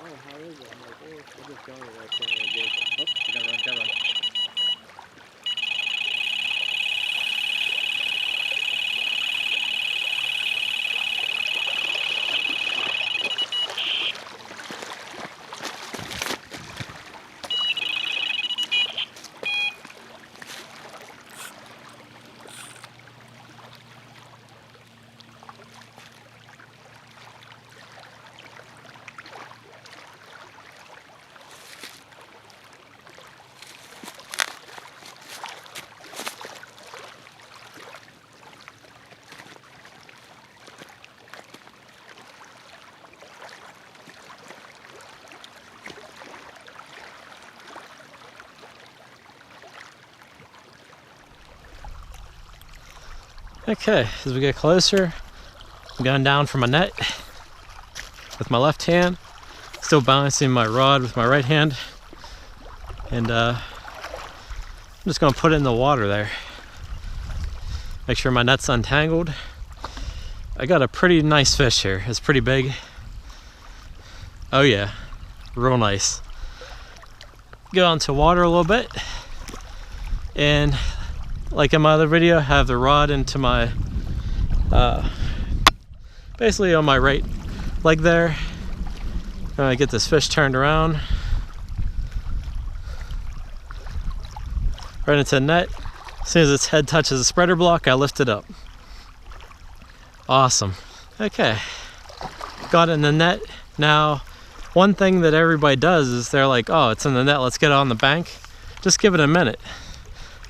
oh, how is it? I'm like, oh, I'm just going right there and get it. Oh, you gotta run, gotta run. Okay, as we get closer, I'm going down for my net with my left hand, still balancing my rod with my right hand, and I'm just going to put it in the water there. Make sure my net's untangled. I got a pretty nice fish here. It's pretty big. Oh yeah, real nice. Go onto water a little bit, and like in my other video, have the rod into my, basically on my right leg there. I get this fish turned around, right into the net. As soon as its head touches the spreader block, I lift it up. Awesome. Okay, got it in the net. Now, one thing that everybody does is they're like, oh, it's in the net, let's get it on the bank. Just give it a minute.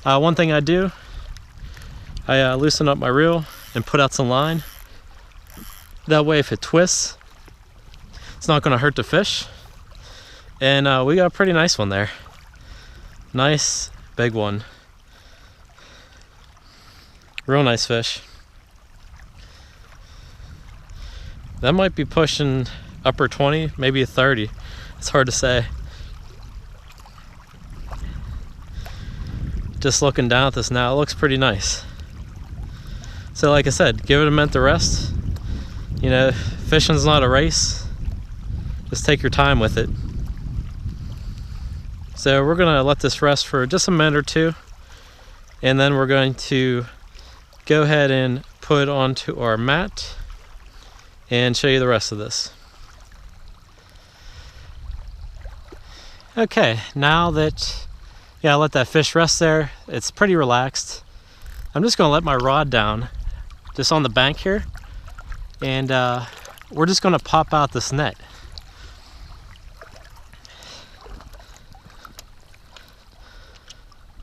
One thing I do, I loosen up my reel and put out some line. That way if it twists, it's not going to hurt the fish. And we got a pretty nice one there. Nice big one. Real nice fish. That might be pushing upper 20, maybe a 30. It's hard to say. Just looking down at this now, it looks pretty nice. So like I said, give it a minute to rest. You know, fishing's not a race. Just take your time with it. So we're gonna let this rest for just a minute or two, and then we're going to go ahead and put onto our mat and show you the rest of this. Okay, now that I let that fish rest there, it's pretty relaxed. I'm just gonna let my rod down just on the bank here, and we're just gonna pop out this net.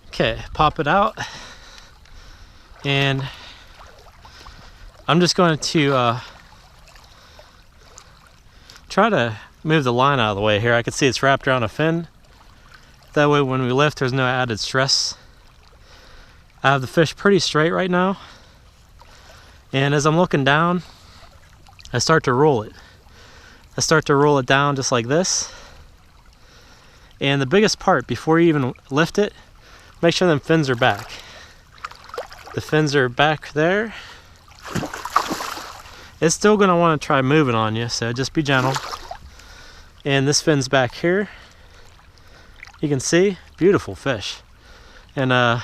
Okay, pop it out, and I'm just going to try to move the line out of the way here. I can see it's wrapped around a fin. That way when we lift, there's no added stress. I have the fish pretty straight right now, and as I'm looking down, I start to roll it. I start to roll it down just like this. And the biggest part, before you even lift it, make sure them fins are back. The fins are back there. It's still gonna wanna try moving on you, so just be gentle. And this fin's back here. You can see, beautiful fish. And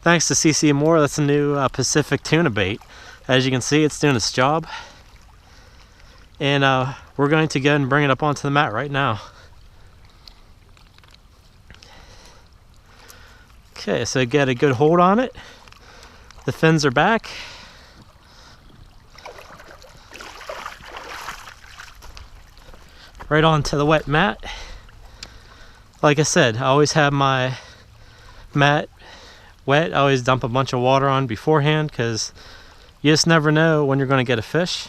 thanks to CC Moore, that's a new Pacific tuna bait. As you can see, it's doing its job. And we're going to go and bring it up onto the mat right now. Okay, so get a good hold on it. The fins are back. Right onto the wet mat. Like I said, I always have my mat wet. I always dump a bunch of water on beforehand because you just never know when you're going to get a fish.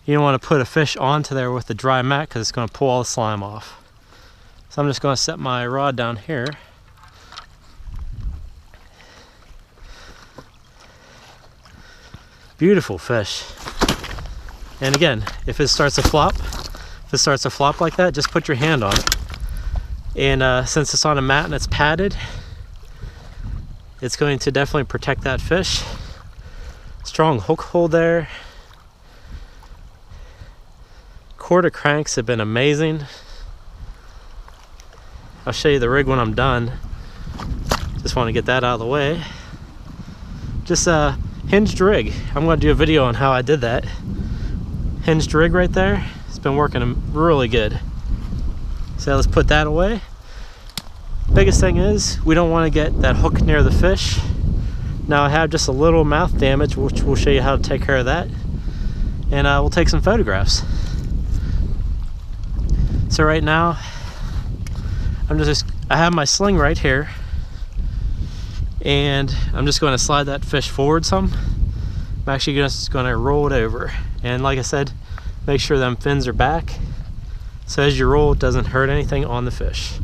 You don't want to put a fish onto there with the dry mat because it's going to pull all the slime off. So I'm just going to set my rod down here. Beautiful fish. And again, if it starts to flop like that, just put your hand on it. And since it's on a mat and it's padded, it's going to definitely protect that fish. Strong hook hold there. quarter cranks have been amazing. I'll show you the rig when I'm done. Just want to get that out of the way. Just a hinged rig. I'm going to do a video on how I did that. Hinged rig right there. It's been working really good. So let's put that away. Biggest thing is we don't want to get that hook near the fish. Now I have just a little mouth damage, which we'll show you how to take care of that. And we'll take some photographs. So right now, I have my sling right here. And I'm just going to slide that fish forward some. I'm actually just going to roll it over. And like I said, make sure them fins are back. So as you roll, it doesn't hurt anything on the fish.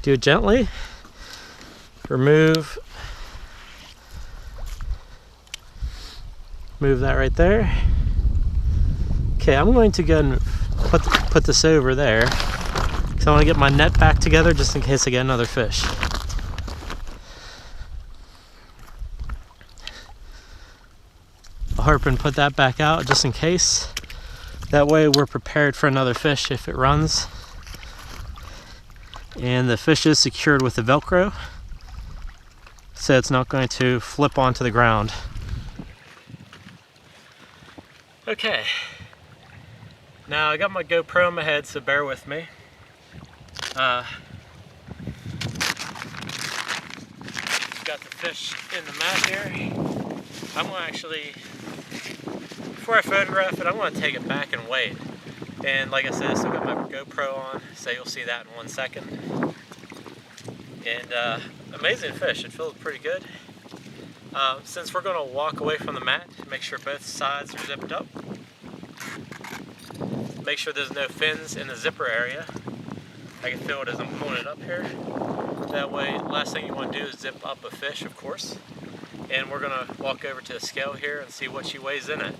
Do it gently. Move that right there. Okay, I'm going to go and put this over there. So I want to get my net back together just in case I get another fish. I'll harp and put that back out just in case. That way we're prepared for another fish if it runs. And the fish is secured with the Velcro, so it's not going to flip onto the ground. Okay, now I got my GoPro on my head, so bear with me. Got the fish in the mat here. I'm going to actually, before I photograph it, I'm going to take it back and weigh it. And like I said, I still got my GoPro on, so you'll see that in 1 second. And amazing fish, it feels pretty good. Since we're going to walk away from the mat, make sure both sides are zipped up. Make sure there's no fins in the zipper area. I can feel it as I'm pulling it up here. That way, last thing you want to do is zip up a fish, of course. And we're going to walk over to the scale here and see what she weighs in it.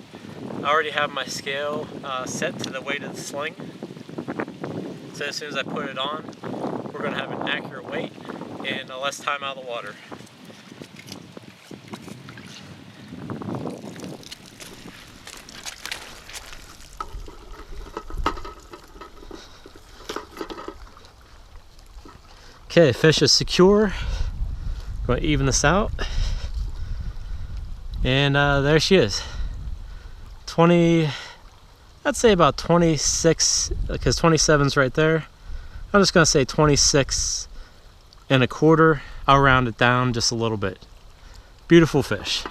I already have my scale set to the weight of the sling. So as soon as I put it on, we're going to have an accurate weight and less time out of the water. Okay, fish is secure. Going to even this out. And there she is. 20, I'd say about 26, because 27's right there. I'm just going to say 26 and a quarter. I'll round it down just a little bit. Beautiful fish.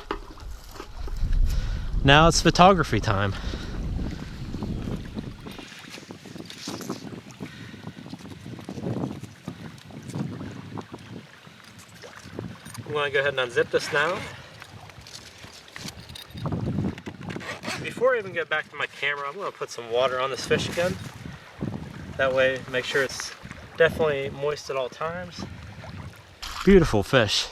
Now it's photography time. I'm going to go ahead and unzip this now. Before I even get back to my camera, I'm going to put some water on this fish again. That way, make sure it's definitely moist at all times. Beautiful fish.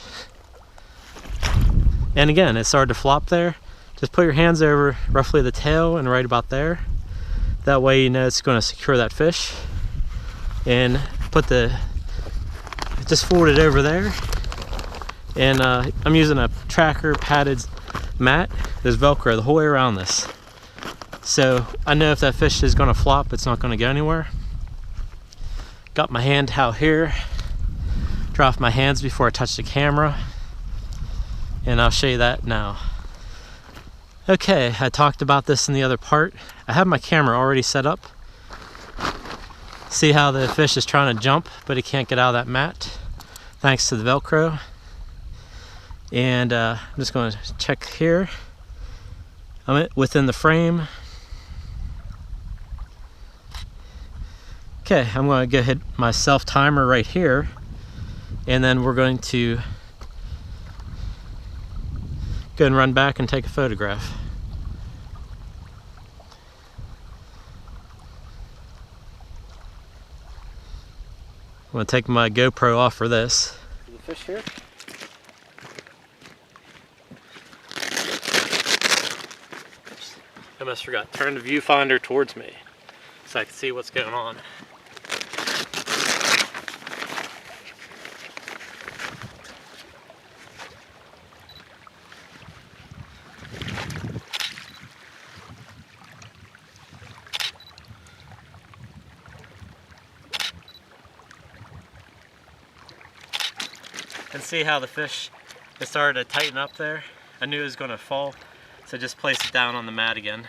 And again, it started to flop there. Just put your hands over roughly the tail and right about there. That way you know it's going to secure that fish. And just fold it over there. And I'm using a tracker padded mat. There's Velcro the whole way around this. So I know if that fish is going to flop, it's not going to go anywhere. Got my hand out here. Dry off my hands before I touch the camera. And I'll show you that now. Okay, I talked about this in the other part. I have my camera already set up. See how the fish is trying to jump, but he can't get out of that mat, thanks to the Velcro. And I'm just going to check here. I'm within the frame. Okay, I'm going to go hit my self timer right here, and then we're going to go and run back and take a photograph. I'm going to take my GoPro off for this. The fish here. I almost forgot. Turn the viewfinder towards me so I can see what's going on. can see how the fish, it started to tighten up there. I knew it was going to fall, so just place it down on the mat again.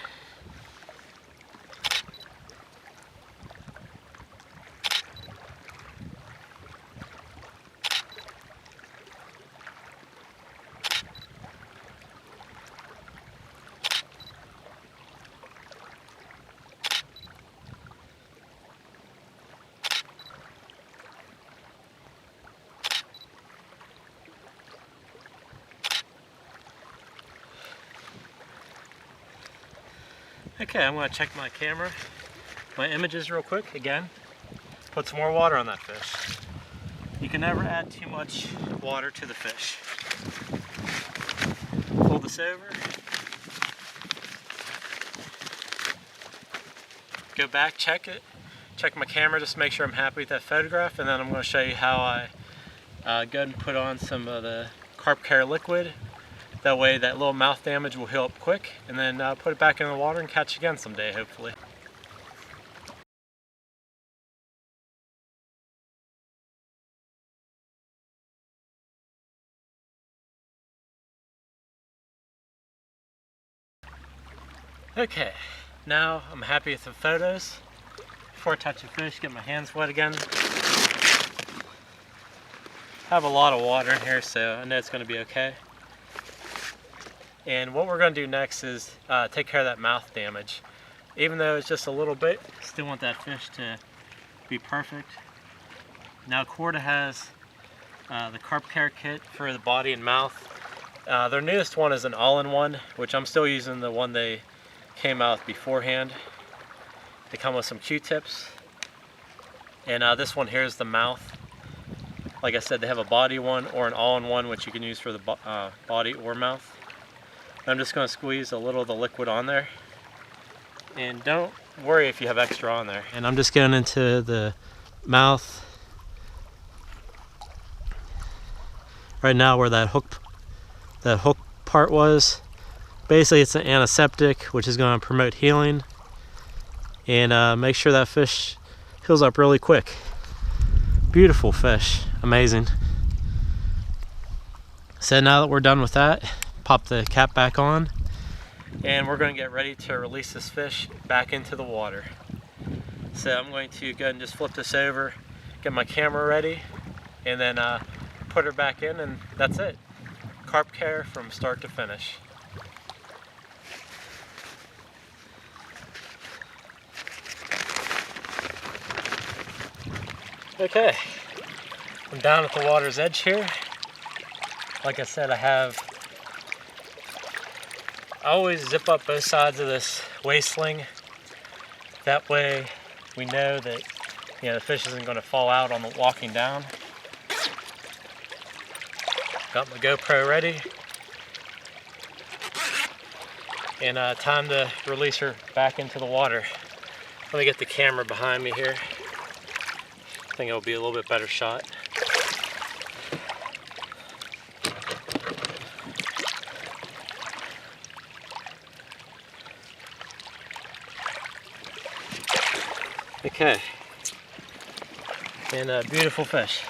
Okay, I'm going to check my camera, my images real quick again. Put some more water on that fish. You can never add too much water to the fish. Fold this over. Go back, check it. Check my camera just to make sure I'm happy with that photograph, and then I'm going to show you how I go ahead and put on some of the Carp Care liquid. That way that little mouth damage will heal up quick, and then put it back in the water and catch again someday, hopefully. Okay, now I'm happy with the photos. Before I touch the fish, get my hands wet again. I have a lot of water in here, so I know it's going to be okay. And what we're going to do next is take care of that mouth damage. Even though it's just a little bit, still want that fish to be perfect. Now Corda has the Carp Care kit for the body and mouth. Their newest one is an all-in-one, which I'm still using the one they came out with beforehand. They come with some Q-tips. And this one here is the mouth. Like I said, they have a body one or an all-in-one, which you can use for the body or mouth. I'm just going to squeeze a little of the liquid on there, and don't worry if you have extra on there. And I'm just going into the mouth right now where that hook part was. Basically it's an antiseptic, which is going to promote healing and make sure that fish heals up really quick. Beautiful fish, amazing. So now that we're done with that, pop the cap back on, and we're going to get ready to release this fish back into the water. So I'm going to go ahead and just flip this over, get my camera ready, and then put her back in, and that's it. Carp Care from start to finish. Okay, I'm down at the water's edge here. Like I said, I always zip up both sides of this waist sling. That way we know that the fish isn't going to fall out on the walking down. Got my GoPro ready. And time to release her back into the water. Let me get the camera behind me here. I think it'll be a little bit better shot. Okay, and a beautiful fish.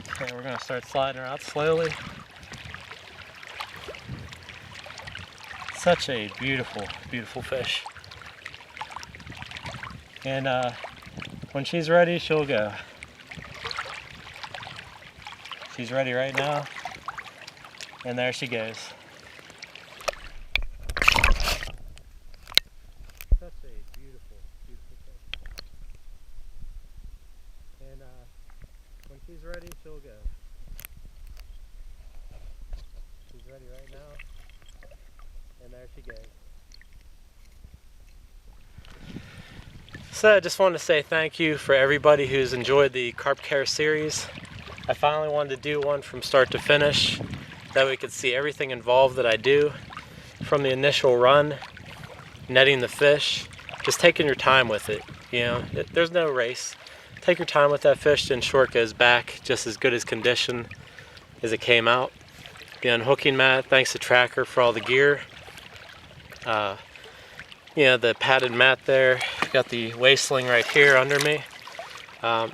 Okay, we're going to start sliding her out slowly. Such a beautiful, beautiful fish. And when she's ready, she'll go. She's ready right now. And there she goes. Such a beautiful, beautiful fish. And when she's ready, she'll go. She's ready right now. And there she goes. So I just wanted to say thank you for everybody who's enjoyed the Carp Care series. I finally wanted to do one from start to finish. That way we could see everything involved that I do, from the initial run, netting the fish, just taking your time with it. There's no race. Take your time with that fish to ensure it goes back just as good as condition as it came out. The unhooking mat, thanks to Tracker for all the gear. the padded mat there. Got the waist sling right here under me.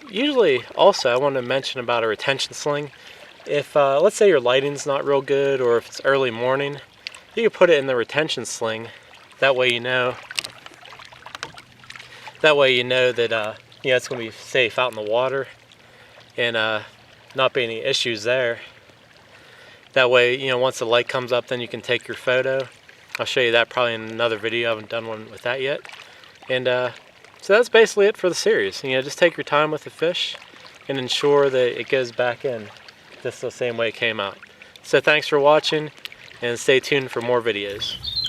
Usually, also, I want to mention about a retention sling. If, let's say your lighting's not real good, or if it's early morning, you can put it in the retention sling. That way you know that it's going to be safe out in the water, and not be any issues there. That way, once the light comes up, then you can take your photo. I'll show you that probably in another video. I haven't done one with that yet. And so that's basically it for the series. Just take your time with the fish and ensure that it goes back in just the same way it came out. So thanks for watching, and stay tuned for more videos.